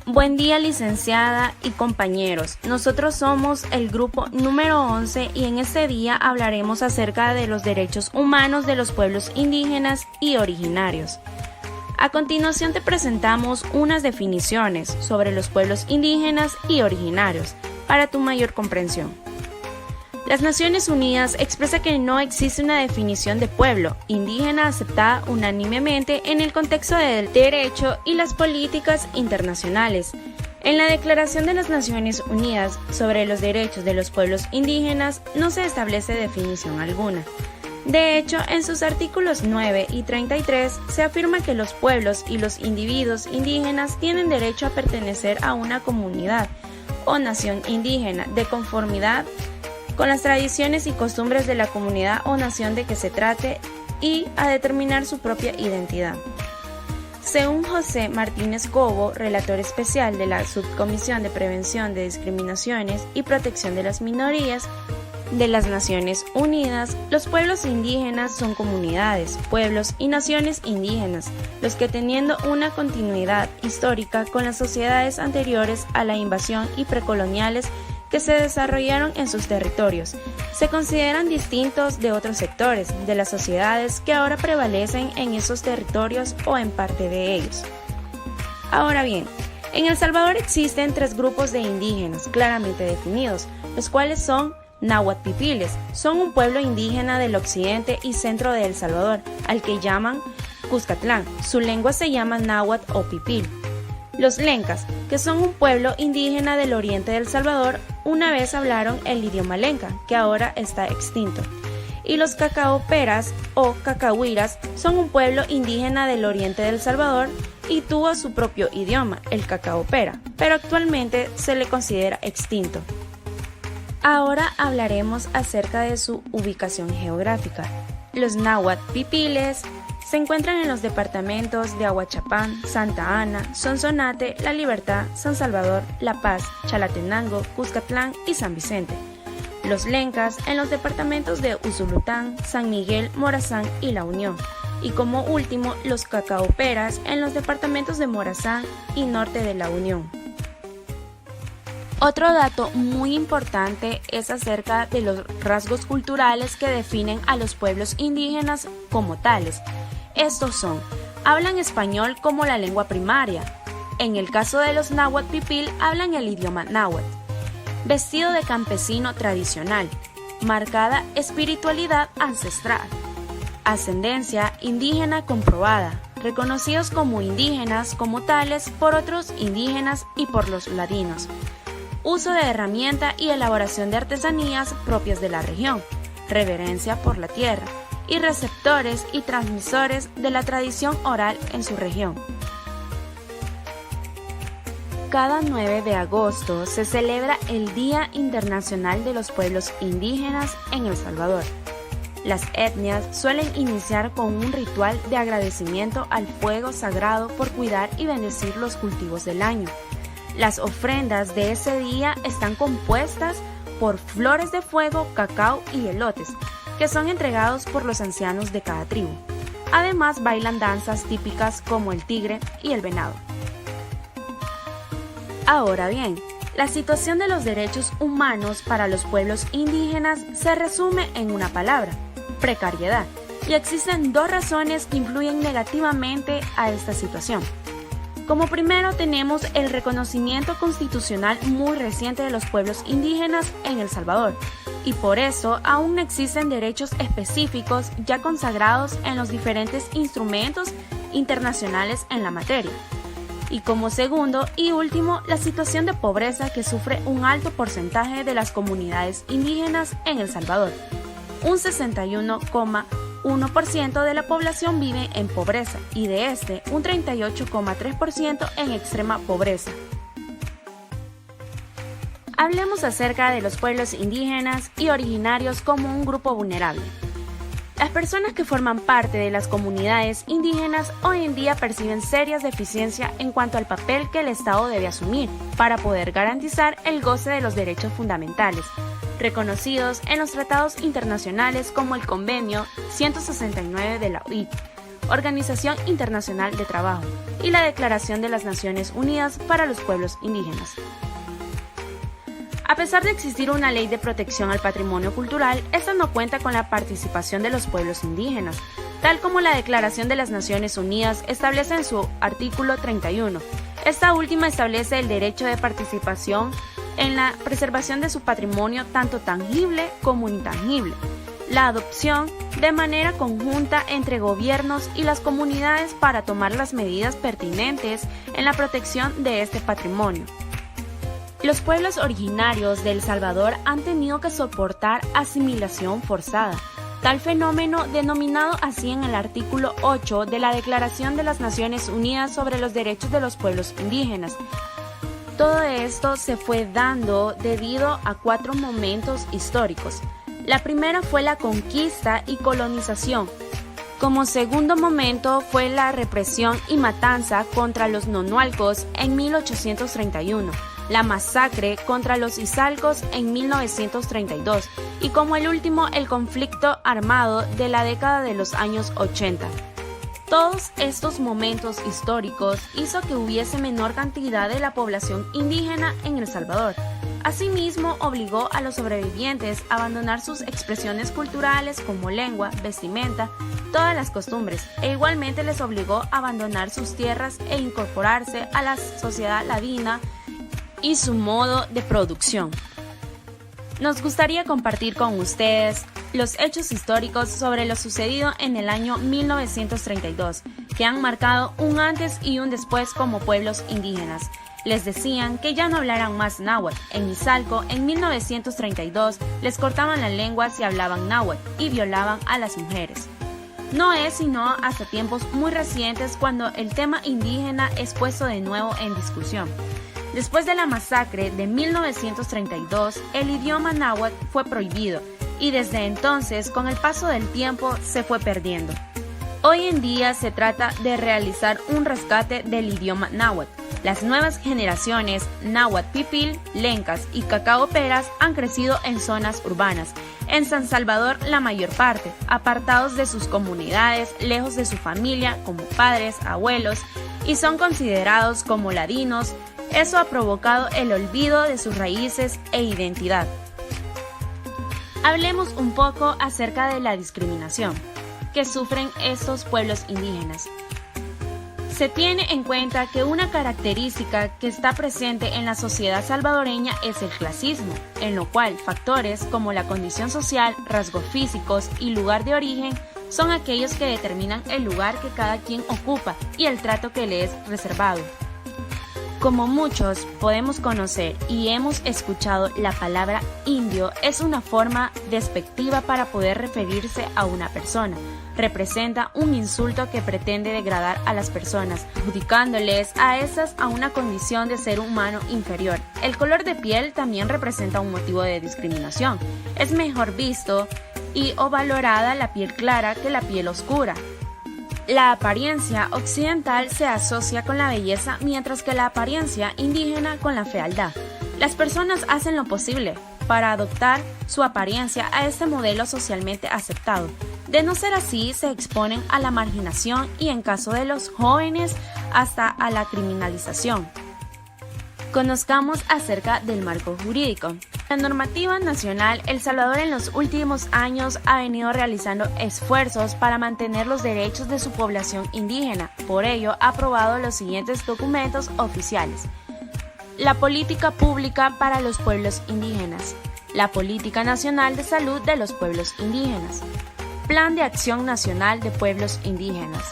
Buen día, licenciada y compañeros. Nosotros somos el grupo número 11 y en este día hablaremos acerca de los derechos humanos de los pueblos indígenas y originarios. A continuación te presentamos unas definiciones sobre los pueblos indígenas y originarios para tu mayor comprensión. Las Naciones Unidas expresa que no existe una definición de pueblo indígena aceptada unánimemente en el contexto del derecho y las políticas internacionales. En la Declaración de las Naciones Unidas sobre los Derechos de los Pueblos Indígenas no se establece definición alguna. De hecho, en sus artículos 9 y 33 se afirma que los pueblos y los individuos indígenas tienen derecho a pertenecer a una comunidad o nación indígena de conformidad con las tradiciones y costumbres de la comunidad o nación de que se trate y a determinar su propia identidad. Según José Martínez Cobo, relator especial de la Subcomisión de Prevención de Discriminaciones y Protección de las Minorías de las Naciones Unidas, los pueblos indígenas son comunidades, pueblos y naciones indígenas, los que teniendo una continuidad histórica con las sociedades anteriores a la invasión y precoloniales que se desarrollaron en sus territorios, se consideran distintos de otros sectores de las sociedades que ahora prevalecen en esos territorios o en parte de ellos. Ahora bien, en El Salvador existen tres grupos de indígenas claramente definidos, los cuales son náhuatl pipiles, son un pueblo indígena del occidente y centro de El Salvador, al que llaman Cuscatlán. Su lengua se llama náhuatl o pipil. Los lencas, que son un pueblo indígena del oriente de El Salvador, una vez hablaron el idioma lenca, que ahora está extinto. Y los cacaoperas o cacahuiras son un pueblo indígena del oriente de El Salvador y tuvo su propio idioma, el cacaopera, pero actualmente se le considera extinto. Ahora hablaremos acerca de su ubicación geográfica. Los náhuatl pipiles se encuentran en los departamentos de Ahuachapán, Santa Ana, Sonsonate, La Libertad, San Salvador, La Paz, Chalatenango, Cuscatlán y San Vicente. Los lencas en los departamentos de Usulután, San Miguel, Morazán y La Unión. Y como último, los cacaoperas en los departamentos de Morazán y norte de La Unión. Otro dato muy importante es acerca de los rasgos culturales que definen a los pueblos indígenas como tales. Estos son: hablan español como la lengua primaria. En el caso de los náhuatl pipil, hablan el idioma náhuatl. Vestido de campesino tradicional. Marcada espiritualidad ancestral. Ascendencia indígena comprobada. Reconocidos como indígenas como tales por otros indígenas y por los ladinos. Uso de herramienta y elaboración de artesanías propias de la región. Reverencia por la tierra. Y receptores y transmisores de la tradición oral en su región. Cada 9 de agosto se celebra el Día Internacional de los Pueblos Indígenas en El Salvador. Las etnias suelen iniciar con un ritual de agradecimiento al fuego sagrado por cuidar y bendecir los cultivos del año. Las ofrendas de ese día están compuestas por flores de fuego, cacao y elotes, que son entregados por los ancianos de cada tribu. Además, bailan danzas típicas como el tigre y el venado. Ahora bien, la situación de los derechos humanos para los pueblos indígenas se resume en una palabra: precariedad, y existen dos razones que influyen negativamente a esta situación. Como primero tenemos el reconocimiento constitucional muy reciente de los pueblos indígenas en El Salvador, y por eso aún no existen derechos específicos ya consagrados en los diferentes instrumentos internacionales en la materia. Y como segundo y último, la situación de pobreza que sufre un alto porcentaje de las comunidades indígenas en El Salvador. Un 61,1% de la población vive en pobreza y de este, un 38,3% en extrema pobreza. Hablemos acerca de los pueblos indígenas y originarios como un grupo vulnerable. Las personas que forman parte de las comunidades indígenas hoy en día perciben serias deficiencias en cuanto al papel que el Estado debe asumir para poder garantizar el goce de los derechos fundamentales, reconocidos en los tratados internacionales como el Convenio 169 de la OIT, Organización Internacional de Trabajo y la Declaración de las Naciones Unidas para los Pueblos Indígenas. A pesar de existir una ley de protección al patrimonio cultural, esta no cuenta con la participación de los pueblos indígenas, tal como la Declaración de las Naciones Unidas establece en su artículo 31. Esta última establece el derecho de participación en la preservación de su patrimonio tanto tangible como intangible, la adopción de manera conjunta entre gobiernos y las comunidades para tomar las medidas pertinentes en la protección de este patrimonio. Los pueblos originarios de El Salvador han tenido que soportar asimilación forzada. Tal fenómeno, denominado así en el artículo 8 de la Declaración de las Naciones Unidas sobre los Derechos de los Pueblos Indígenas. Todo esto se fue dando debido a 4 momentos históricos. La primera fue la conquista y colonización. Como segundo momento fue la represión y matanza contra los nonualcos en 1831. La masacre contra los izalcos en 1932 y como el último el conflicto armado de la década de los años 80. Todos estos momentos históricos hizo que hubiese menor cantidad de la población indígena en El Salvador. Asimismo, obligó a los sobrevivientes a abandonar sus expresiones culturales como lengua, vestimenta, todas las costumbres, e igualmente les obligó a abandonar sus tierras e incorporarse a la sociedad ladina y su modo de producción. Nos gustaría compartir con ustedes los hechos históricos sobre lo sucedido en el año 1932, que han marcado un antes y un después como pueblos indígenas. Les decían que ya no hablaran más náhuatl. En Izalco, en 1932, les cortaban la lengua si hablaban náhuatl y violaban a las mujeres. No es sino hasta tiempos muy recientes cuando el tema indígena es puesto de nuevo en discusión. Después de la masacre de 1932, el idioma náhuatl fue prohibido y desde entonces, con el paso del tiempo, se fue perdiendo. Hoy en día se trata de realizar un rescate del idioma náhuatl. Las nuevas generaciones náhuatl pipil, lencas y cacaoperas han crecido en zonas urbanas. En San Salvador la mayor parte, apartados de sus comunidades, lejos de su familia como padres, abuelos, y son considerados como ladinos. Eso ha provocado el olvido de sus raíces e identidad. Hablemos un poco acerca de la discriminación que sufren estos pueblos indígenas. Se tiene en cuenta que una característica que está presente en la sociedad salvadoreña es el clasismo, en lo cual factores como la condición social, rasgos físicos y lugar de origen son aquellos que determinan el lugar que cada quien ocupa y el trato que le es reservado. Como muchos podemos conocer y hemos escuchado, la palabra indio es una forma despectiva para poder referirse a una persona. Representa un insulto que pretende degradar a las personas, adjudicándoles a estas a una condición de ser humano inferior. El color de piel también representa un motivo de discriminación. Es mejor visto o valorada la piel clara que la piel oscura. La apariencia occidental se asocia con la belleza, mientras que la apariencia indígena con la fealdad. Las personas hacen lo posible para adoptar su apariencia a este modelo socialmente aceptado. De no ser así, se exponen a la marginación y, en caso de los jóvenes, hasta a la criminalización. Conozcamos acerca del marco jurídico. La normativa nacional, El Salvador en los últimos años ha venido realizando esfuerzos para mantener los derechos de su población indígena. Por ello, ha aprobado los siguientes documentos oficiales: la Política Pública para los Pueblos Indígenas, la Política Nacional de Salud de los Pueblos Indígenas, Plan de Acción Nacional de Pueblos Indígenas,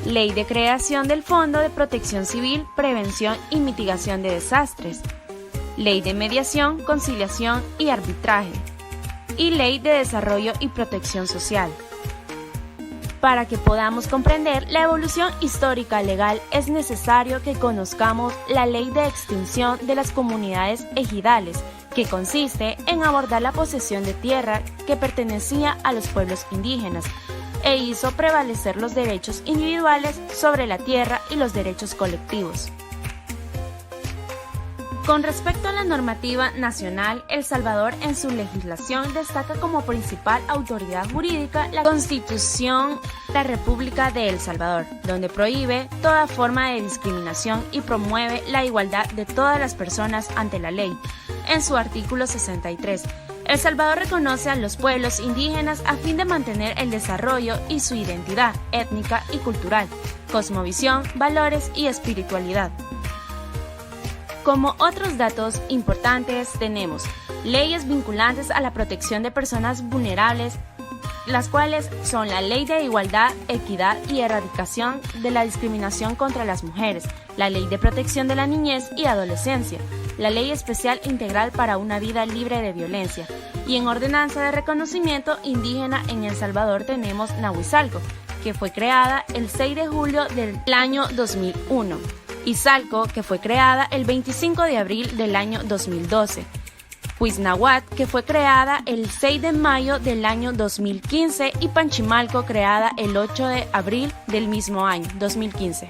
Ley de creación del Fondo de Protección Civil, Prevención y Mitigación de Desastres, Ley de Mediación, Conciliación y Arbitraje, y Ley de Desarrollo y Protección Social. Para que podamos comprender la evolución histórica legal, es necesario que conozcamos la Ley de Extinción de las Comunidades Ejidales, que consiste en abordar la posesión de tierra que pertenecía a los pueblos indígenas, e hizo prevalecer los derechos individuales sobre la tierra y los derechos colectivos. Con respecto a la normativa nacional, El Salvador en su legislación destaca como principal autoridad jurídica la Constitución de la República de El Salvador, donde prohíbe toda forma de discriminación y promueve la igualdad de todas las personas ante la ley. En su artículo 63, El Salvador reconoce a los pueblos indígenas a fin de mantener el desarrollo y su identidad étnica y cultural, cosmovisión, valores y espiritualidad. Como otros datos importantes tenemos leyes vinculantes a la protección de personas vulnerables, las cuales son la Ley de Igualdad, Equidad y Erradicación de la Discriminación contra las Mujeres, la Ley de Protección de la Niñez y Adolescencia, la Ley Especial Integral para una Vida Libre de Violencia, y en ordenanza de reconocimiento indígena en El Salvador tenemos Nahuizalco, que fue creada el 6 de julio del año 2001. Izalco, que fue creada el 25 de abril del año 2012. Huiznahuat, que fue creada el 6 de mayo del año 2015 y Panchimalco, creada el 8 de abril del mismo año, 2015.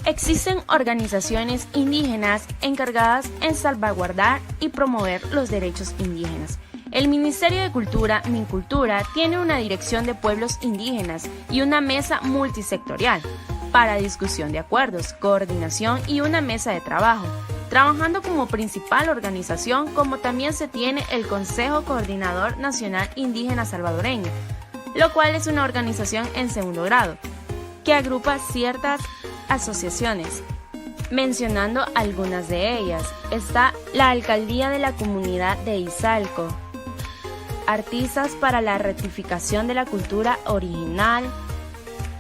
Existen organizaciones indígenas encargadas en salvaguardar y promover los derechos indígenas. El Ministerio de Cultura, Mincultura, tiene una dirección de pueblos indígenas y una mesa multisectorial para discusión de acuerdos, coordinación y una mesa de trabajo, trabajando como principal organización, como también se tiene el Consejo Coordinador Nacional Indígena Salvadoreño, lo cual es una organización en segundo grado, que agrupa ciertas asociaciones. Mencionando algunas de ellas, está la Alcaldía de la Comunidad de Izalco, Artistas para la Rectificación de la Cultura Original,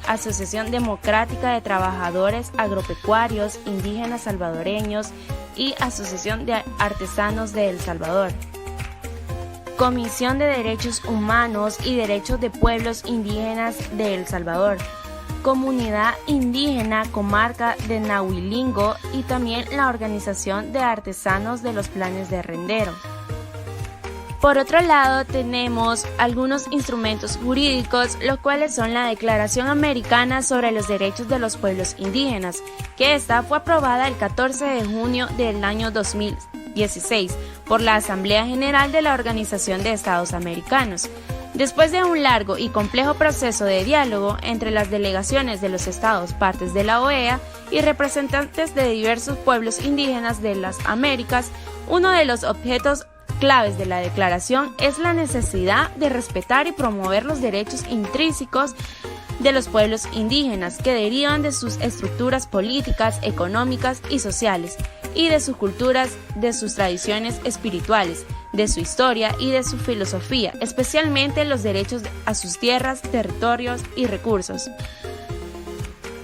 Asociación Democrática de Trabajadores Agropecuarios Indígenas Salvadoreños y Asociación de Artesanos de El Salvador, Comisión de Derechos Humanos y Derechos de Pueblos Indígenas de El Salvador, Comunidad Indígena Comarca de Nahuilingo y también la Organización de Artesanos de los Planes de Rendero. Por otro lado, tenemos algunos instrumentos jurídicos, los cuales son la Declaración Americana sobre los Derechos de los Pueblos Indígenas, que esta fue aprobada el 14 de junio del año 2016 por la Asamblea General de la Organización de Estados Americanos. Después de un largo y complejo proceso de diálogo entre las delegaciones de los estados partes de la OEA y representantes de diversos pueblos indígenas de las Américas, uno de los objetos claves de la declaración es la necesidad de respetar y promover los derechos intrínsecos de los pueblos indígenas que derivan de sus estructuras políticas, económicas y sociales, y de sus culturas, de sus tradiciones espirituales, de su historia y de su filosofía, especialmente los derechos a sus tierras, territorios y recursos.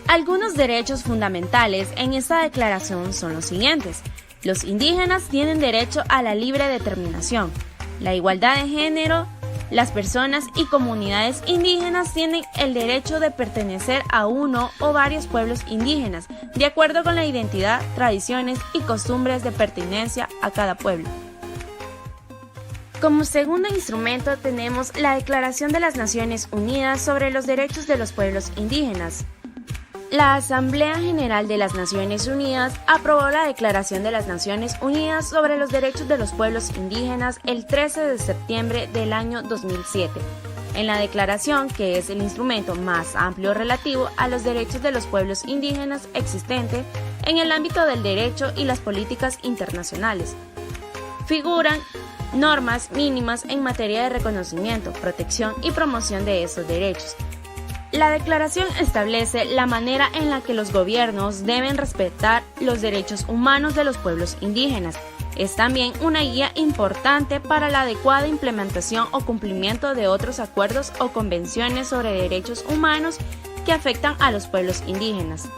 Algunos derechos fundamentales en esta declaración son los siguientes. Los indígenas tienen derecho a la libre determinación, la igualdad de género. Las personas y comunidades indígenas tienen el derecho de pertenecer a uno o varios pueblos indígenas, de acuerdo con la identidad, tradiciones y costumbres de pertenencia a cada pueblo. Como segundo instrumento tenemos la Declaración de las Naciones Unidas sobre los Derechos de los Pueblos Indígenas. La Asamblea General de las Naciones Unidas aprobó la Declaración de las Naciones Unidas sobre los Derechos de los Pueblos Indígenas el 13 de septiembre del año 2007. En la declaración, que es el instrumento más amplio relativo a los derechos de los pueblos indígenas existente en el ámbito del derecho y las políticas internacionales, figuran normas mínimas en materia de reconocimiento, protección y promoción de esos derechos. La declaración establece la manera en la que los gobiernos deben respetar los derechos humanos de los pueblos indígenas. Es también una guía importante para la adecuada implementación o cumplimiento de otros acuerdos o convenciones sobre derechos humanos que afectan a los pueblos indígenas,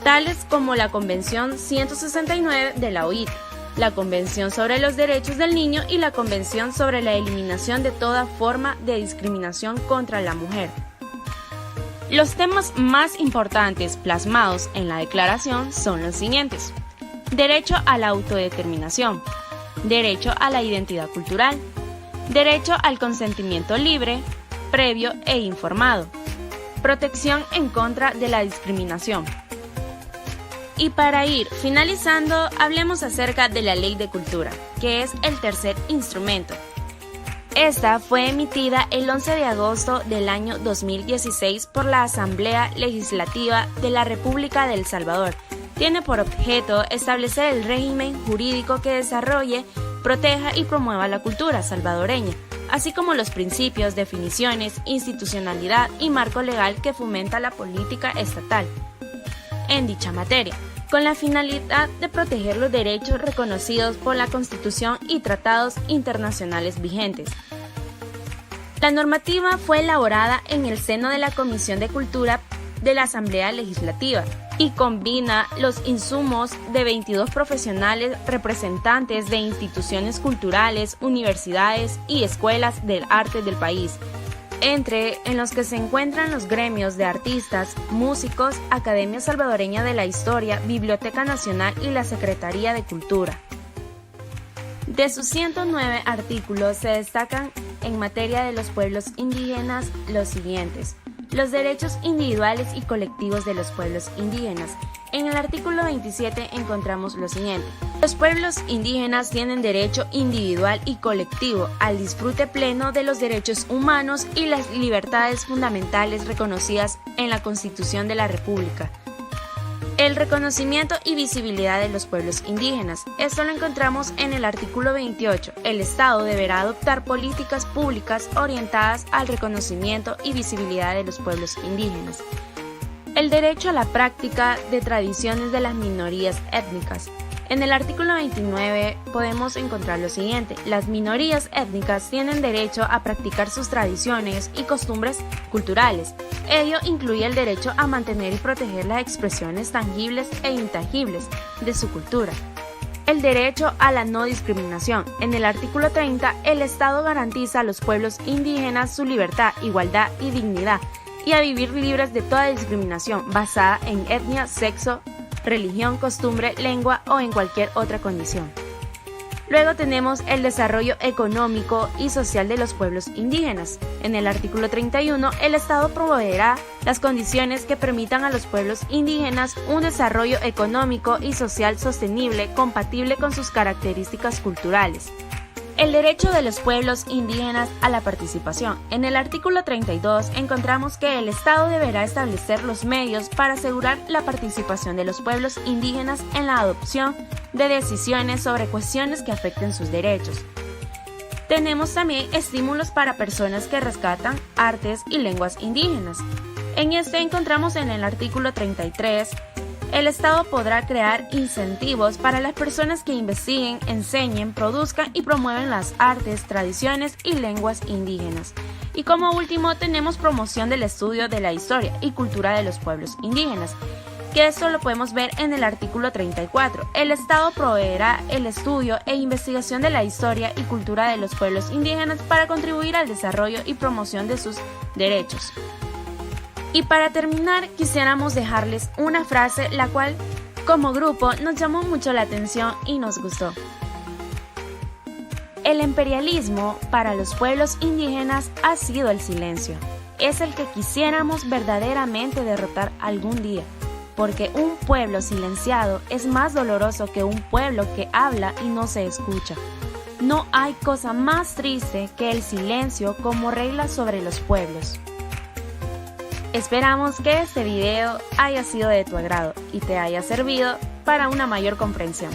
tales como la Convención 169 de la OIT, la Convención sobre los Derechos del Niño y la Convención sobre la eliminación de toda forma de discriminación contra la mujer. Los temas más importantes plasmados en la declaración son los siguientes: derecho a la autodeterminación, derecho a la identidad cultural, derecho al consentimiento libre, previo e informado, protección en contra de la discriminación, Y para ir finalizando, hablemos acerca de la Ley de Cultura, que es el tercer instrumento. Esta fue emitida el 11 de agosto del año 2016 por la Asamblea Legislativa de la República de El Salvador. Tiene por objeto establecer el régimen jurídico que desarrolle, proteja y promueva la cultura salvadoreña, así como los principios, definiciones, institucionalidad y marco legal que fomenta la política estatal en dicha materia, con la finalidad de proteger los derechos reconocidos por la Constitución y tratados internacionales vigentes. La normativa fue elaborada en el seno de la Comisión de Cultura de la Asamblea Legislativa y combina los insumos de 22 profesionales representantes de instituciones culturales, universidades y escuelas del arte del país, en los que se encuentran los gremios de artistas, músicos, Academia Salvadoreña de la Historia, Biblioteca Nacional y la Secretaría de Cultura. De sus 109 artículos se destacan en materia de los pueblos indígenas los siguientes: los derechos individuales y colectivos de los pueblos indígenas. En el artículo 27 encontramos lo siguiente: los pueblos indígenas tienen derecho individual y colectivo al disfrute pleno de los derechos humanos y las libertades fundamentales reconocidas en la Constitución de la República. El reconocimiento y visibilidad de los pueblos indígenas. Esto lo encontramos en el artículo 28. El Estado deberá adoptar políticas públicas orientadas al reconocimiento y visibilidad de los pueblos indígenas. El derecho a la práctica de tradiciones de las minorías étnicas. En el artículo 29 podemos encontrar lo siguiente: las minorías étnicas tienen derecho a practicar sus tradiciones y costumbres culturales. Ello incluye el derecho a mantener y proteger las expresiones tangibles e intangibles de su cultura. El derecho a la no discriminación. En el artículo 30, el Estado garantiza a los pueblos indígenas su libertad, igualdad y dignidad, y a vivir libres de toda discriminación basada en etnia, sexo, religión, costumbre, lengua o en cualquier otra condición. Luego tenemos el desarrollo económico y social de los pueblos indígenas. En el artículo 31, el Estado proveerá las condiciones que permitan a los pueblos indígenas un desarrollo económico y social sostenible compatible con sus características culturales. El derecho de los pueblos indígenas a la participación. En el artículo 32 encontramos que el Estado deberá establecer los medios para asegurar la participación de los pueblos indígenas en la adopción de decisiones sobre cuestiones que afecten sus derechos. Tenemos también estímulos para personas que rescatan artes y lenguas indígenas. En este encontramos en el artículo 33, el Estado podrá crear incentivos para las personas que investiguen, enseñen, produzcan y promueven las artes, tradiciones y lenguas indígenas. Y como último tenemos promoción del estudio de la historia y cultura de los pueblos indígenas, que esto lo podemos ver en el artículo 34. El Estado proveerá el estudio e investigación de la historia y cultura de los pueblos indígenas para contribuir al desarrollo y promoción de sus derechos. Y para terminar, quisiéramos dejarles una frase la cual, como grupo, nos llamó mucho la atención y nos gustó. El imperialismo para los pueblos indígenas ha sido el silencio. Es el que quisiéramos verdaderamente derrotar algún día, porque un pueblo silenciado es más doloroso que un pueblo que habla y no se escucha. No hay cosa más triste que el silencio como regla sobre los pueblos. Esperamos que este video haya sido de tu agrado y te haya servido para una mayor comprensión.